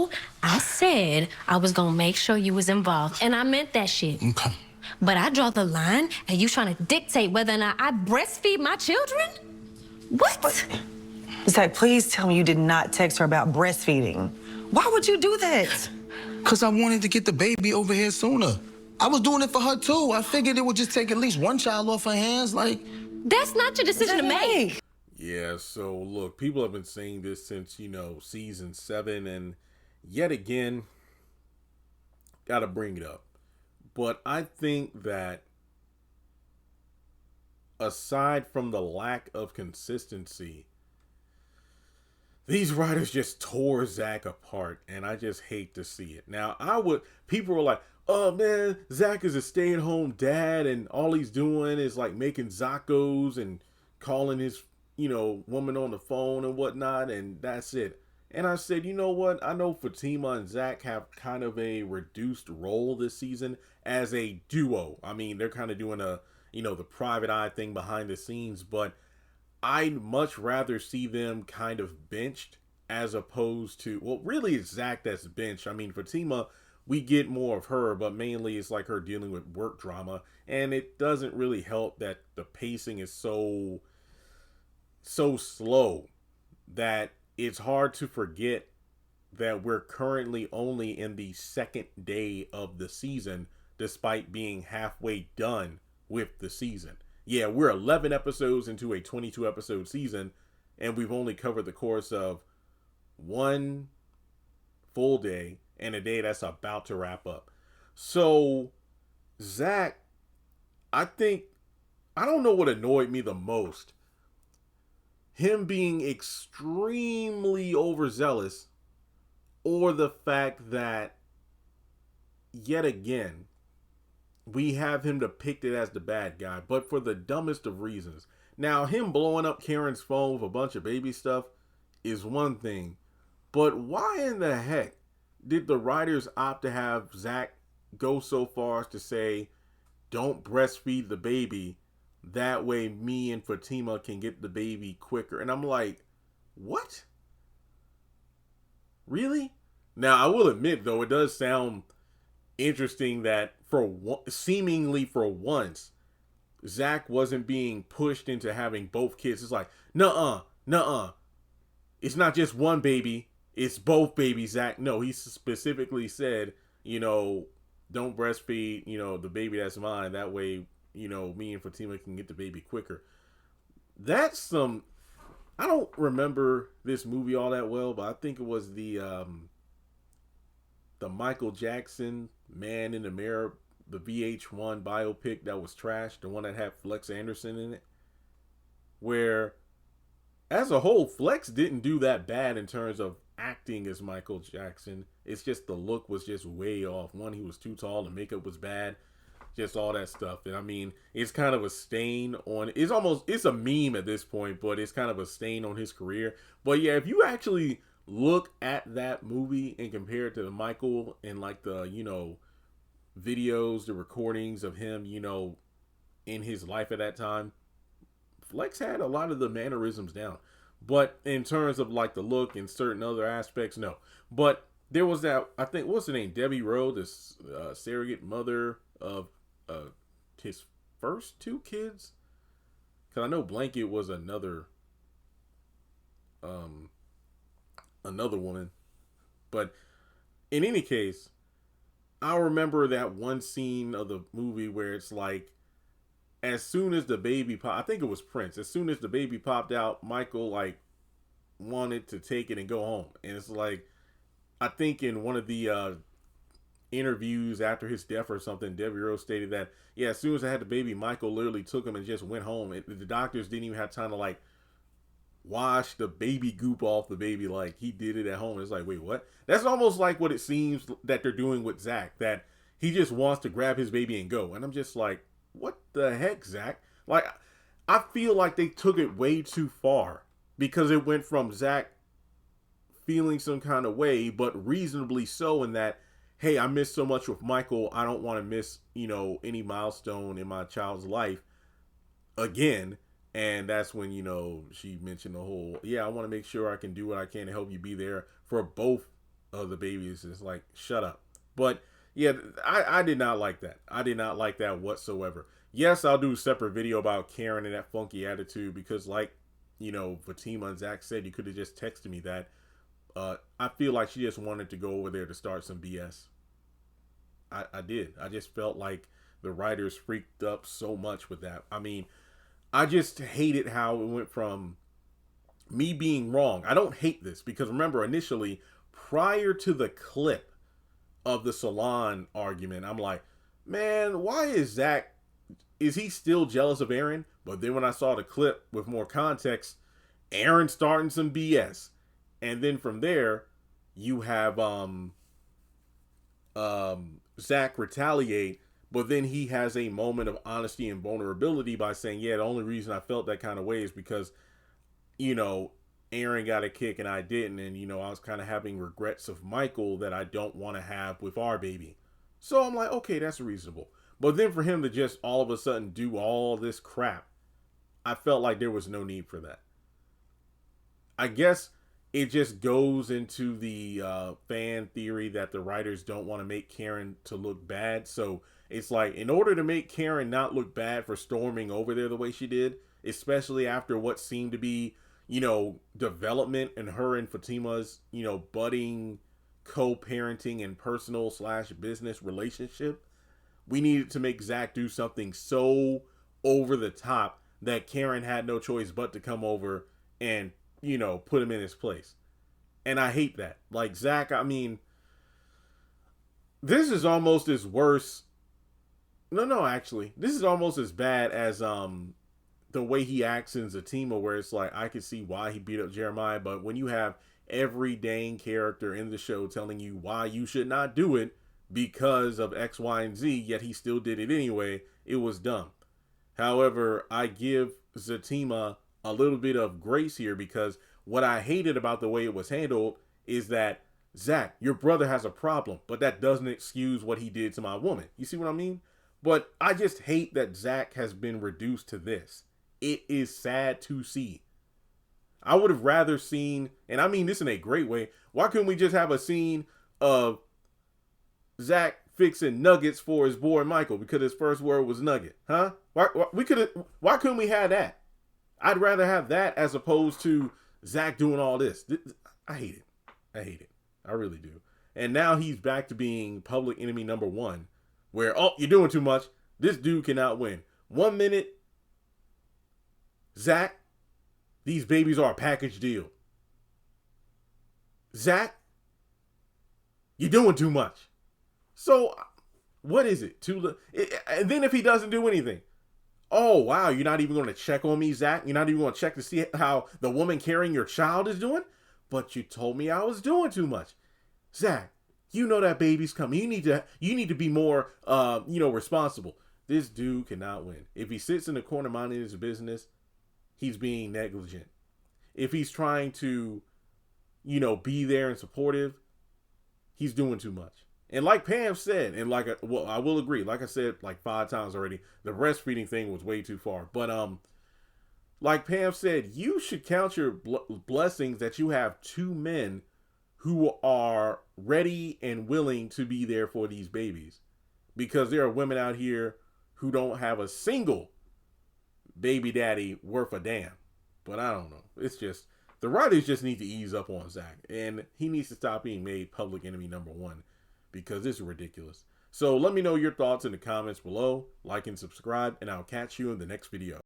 I said I was gonna make sure you was involved, and I meant that shit. Okay. But I draw the line, and you trying to dictate whether or not I breastfeed my children? What? Zach, please tell me you did not text her about breastfeeding. Why would you do that? Because I wanted to get the baby over here sooner. I was doing it for her, too. I figured it would just take at least one child off her hands, like... That's not your decision to make. Yeah, so look, people have been saying this since, season 7, and yet again, gotta bring it up. But I think that aside from the lack of consistency, these writers just tore Zach apart, and I just hate to see it. Now, people were like, oh man, Zach is a stay-at-home dad, and all he's doing is like making Zacos and calling his, woman on the phone and whatnot, and that's it. And I said, you know what? I know Fatima and Zach have kind of a reduced role this season as a duo. I mean, they're kind of doing the private eye thing behind the scenes, but I'd much rather see them kind of benched as opposed to, well, really it's Zach that's benched. I mean, Fatima, we get more of her, but mainly it's like her dealing with work drama, and it doesn't really help that the pacing is so slow that it's hard to forget that we're currently only in the second day of the season, despite being halfway done with the season. Yeah, we're 11 episodes into a 22 episode season, and we've only covered the course of one full day and a day that's about to wrap up. So, Zach, I don't know what annoyed me the most. Him being extremely overzealous, or the fact that, yet again, we have him depicted as the bad guy, but for the dumbest of reasons. Now, him blowing up Karen's phone with a bunch of baby stuff is one thing, but why in the heck did the writers opt to have Zach go so far as to say, don't breastfeed the baby, that way me and Fatima can get the baby quicker? And I'm like, what? Really? Now, I will admit, though, it does sound interesting that seemingly for once, Zach wasn't being pushed into having both kids. It's like, nuh-uh. It's not just one baby, it's both babies, Zach. No, he specifically said, don't breastfeed, the baby that's mine. That way, me and Fatima can get the baby quicker. That's I don't remember this movie all that well, but I think it was the Michael Jackson Man in the Mirror, the VH1 biopic that was trash, the one that had Flex Anderson in it, where as a whole Flex didn't do that bad in terms of acting as Michael Jackson. It's just the look was just way off. One, he was too tall, the makeup was bad, just all that stuff. And I mean, it's kind of a stain on, it's a meme at this point, but it's kind of a stain on his career. But yeah, if you actually look at that movie and compare it to Michael and like the, videos, the recordings of him, in his life at that time, Flex had a lot of the mannerisms down. But in terms of like the look and certain other aspects, no. But there was that, I think, what's her name? Debbie Rowe, this surrogate mother of his first two kids. Because I know Blanket was another woman. But in any case, I remember that one scene of the movie where it's like, as soon as the baby I think it was Prince, as soon as the baby popped out, Michael like wanted to take it and go home. And it's like, I think in one of the interviews after his death or something, Debbie Rose stated that, yeah, as soon as I had the baby, Michael literally took him and just went home. The doctors didn't even have time to like wash the baby goop off the baby, like he did it at home. It's like, wait, what? That's almost like what it seems that they're doing with Zach, that he just wants to grab his baby and go. And I'm just like, what the heck, Zach? Like, I feel like they took it way too far, because it went from Zach feeling some kind of way, but reasonably so, in that, hey, I missed so much with Michael, I don't want to miss, any milestone in my child's life again. And that's when, she mentioned the whole, yeah, I want to make sure I can do what I can to help you be there for both of the babies is like, shut up. But yeah, I did not like that. I did not like that whatsoever. Yes, I'll do a separate video about Karen and that funky attitude because, like, you know, Zatima and Zach said, you could have just texted me that. I feel like she just wanted to go over there to start some BS. I did. I just felt like the writers freaked up so much with that. I mean, I just hated how it went from me being wrong. I don't hate this because remember, initially, prior to the clip of the salon argument, I'm like, man, why is Zach, is he still jealous of Aaron? But then when I saw the clip with more context, Aaron starting some BS. And then from there, you have Zach retaliate, but then he has a moment of honesty and vulnerability by saying, yeah, the only reason I felt that kind of way is because, you know, Aaron got a kick and I didn't. And, you know, I was kind of having regrets of Michael that I don't want to have with our baby. So I'm like, okay, that's reasonable. But then for him to just all of a sudden do all this crap, I felt like there was no need for that. I guess it just goes into the fan theory that the writers don't want to make Karen to look bad. So it's like, in order to make Karen not look bad for storming over there the way she did, especially after what seemed to be, you know, development in her and Fatima's, you know, budding co-parenting and personal / business relationship, we needed to make Zach do something so over the top that Karen had no choice but to come over and, you know, put him in his place. And I hate that. Like, Zach, I mean, this is almost as worse. No, actually, this is almost as bad as the way he acts in Zatima, where it's like, I can see why he beat up Jeremiah, but when you have every dang character in the show telling you why you should not do it because of X, Y, and Z, yet he still did it anyway, it was dumb. However, I give Zatima a little bit of grace here because what I hated about the way it was handled is that, Zach, your brother has a problem, but that doesn't excuse what he did to my woman. You see what I mean? But I just hate that Zach has been reduced to this. It is sad to see. I would have rather seen, and I mean this in a great way, why couldn't we just have a scene of Zach fixing nuggets for his boy Michael because his first word was nugget? Huh? Why couldn't we have that? I'd rather have that as opposed to Zach doing all this. I hate it. I hate it. I really do. And now he's back to being public enemy number one, where, oh, you're doing too much. This dude cannot win. 1 minute, Zach, these babies are a package deal. Zach, you're doing too much. So what is it? And then if he doesn't do anything, oh, wow, you're not even going to check on me, Zach? You're not even going to check to see how the woman carrying your child is doing? But you told me I was doing too much. Zach, you know that baby's coming. You need to be more, responsible. This dude cannot win. If he sits in the corner minding his business, he's being negligent. If he's trying to, be there and supportive, he's doing too much. And like Pam said, and I will agree, like I said like 5 times already, the breastfeeding thing was way too far. But like Pam said, you should count your blessings that you have 2 men who are ready and willing to be there for these babies. Because there are women out here who don't have a single baby daddy worth a damn. But I don't know. It's just, the writers just need to ease up on Zach. And he needs to stop being made public enemy number 1. Because this is ridiculous. So let me know your thoughts in the comments below. Like and subscribe, and I'll catch you in the next video.